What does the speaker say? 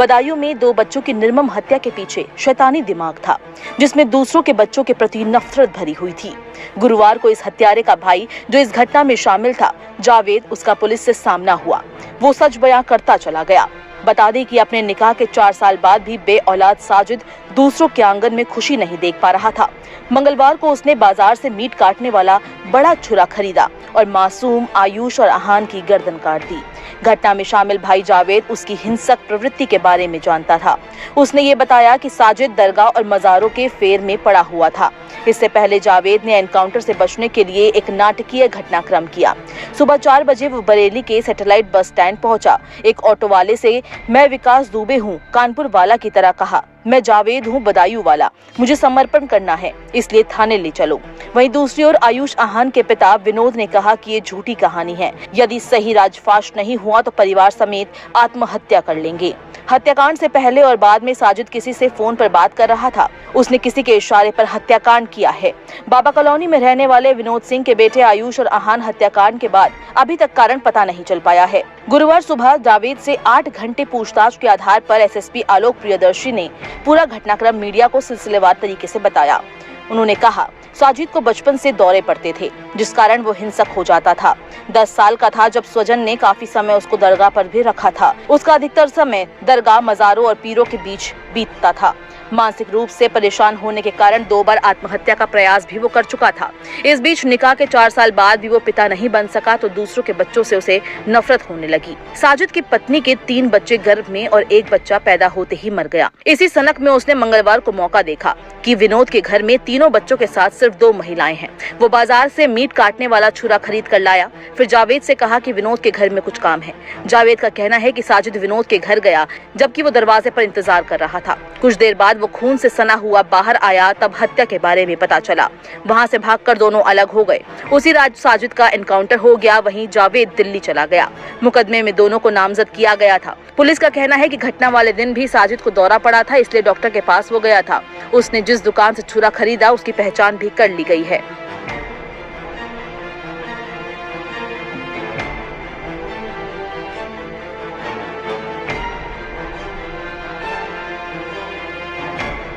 बदायूं में 2 बच्चों की निर्मम हत्या के पीछे शैतानी दिमाग था, जिसमें दूसरों के बच्चों के प्रति नफरत भरी हुई थी। गुरुवार को इस हत्यारे का भाई जो इस घटना में शामिल था, जावेद, उसका पुलिस से सामना हुआ। वो सच बयां करता चला गया। बता दें कि अपने निकाह के 4 साल बाद भी बेऔलाद साजिद दूसरों के आंगन में खुशी नहीं देख पा रहा था। मंगलवार को उसने बाजार से मीट काटने वाला बड़ा छुरा खरीदा और मासूम आयुष और अहान की गर्दन काट दी। घटना में शामिल भाई जावेद उसकी हिंसक प्रवृत्ति के बारे में जानता था। उसने ये बताया कि साजिद दरगाह और मज़ारों के फेर में पड़ा हुआ था। इससे पहले जावेद ने एनकाउंटर से बचने के लिए एक नाटकीय घटनाक्रम किया। सुबह 4 बजे वो बरेली के सैटेलाइट बस स्टैंड पहुंचा। एक ऑटो वाले से मैं विकास दुबे हूँ, कानपुर वाला की तरह कहा, मैं जावेद हूँ, बदायूं वाला, मुझे समर्पण करना है, इसलिए थाने ले चलो। वहीं दूसरी ओर आयुष अहान के पिता विनोद ने कहा कि ये झूठी कहानी है, यदि सही राजफाश नहीं हुआ तो परिवार समेत आत्महत्या कर लेंगे। हत्याकांड से पहले और बाद में साजिद किसी से फोन पर बात कर रहा था। उसने किसी के इशारे पर हत्याकांड किया है। बाबा कॉलोनी में रहने वाले विनोद सिंह के बेटे आयुष और अहान हत्याकांड के बाद अभी तक कारण पता नहीं चल पाया है। गुरुवार सुबह जावेद से 8 घंटे पूछताछ के आधार पर एसएसपी आलोक प्रियदर्शी ने पूरा घटनाक्रम मीडिया को सिलसिलेवार तरीके से बताया। उन्होंने कहा, साजिद को बचपन से दौरे पड़ते थे, जिस कारण वो हिंसक हो जाता था। 10 साल का था जब स्वजन ने काफी समय उसको दरगाह पर भी रखा था। उसका अधिकतर समय दरगाह, मज़ारों और पीरों के बीच बीतता था। मानसिक रूप से परेशान होने के कारण 2 बार आत्महत्या का प्रयास भी वो कर चुका था। इस बीच निकाह के 4 साल बाद भी वो पिता नहीं बन सका तो दूसरों के बच्चों से उसे नफरत होने लगी। साजिद की पत्नी के 3 बच्चे गर्भ में और 1 बच्चा पैदा होते ही मर गया। इसी सनक में उसने मंगलवार को मौका देखा कि विनोद के घर में तीनों बच्चों के साथ सिर्फ 2 महिलाएं हैं। वो बाजार से मीट काटने वाला छुरा खरीद कर लाया। फिर जावेद से कहा कि विनोद के घर में कुछ काम है। जावेद का कहना है कि साजिद विनोद के घर गया जबकि वो दरवाजे पर इंतजार कर रहा था। कुछ देर बाद वो खून से सना हुआ बाहर आया, तब हत्या के बारे में पता चला। वहां से भागकर दोनों अलग हो गए। उसी रात साजिद का एनकाउंटर हो गया। वहीं जावेद दिल्ली चला गया। मुकदमे में दोनों को नामजद किया गया था। पुलिस का कहना है कि घटना वाले दिन भी साजिद को दौरा पड़ा था, इसलिए डॉक्टर के पास वो गया था। उसने जिस दुकान से छुरा खरीदा उसकी पहचान भी कर ली गई है।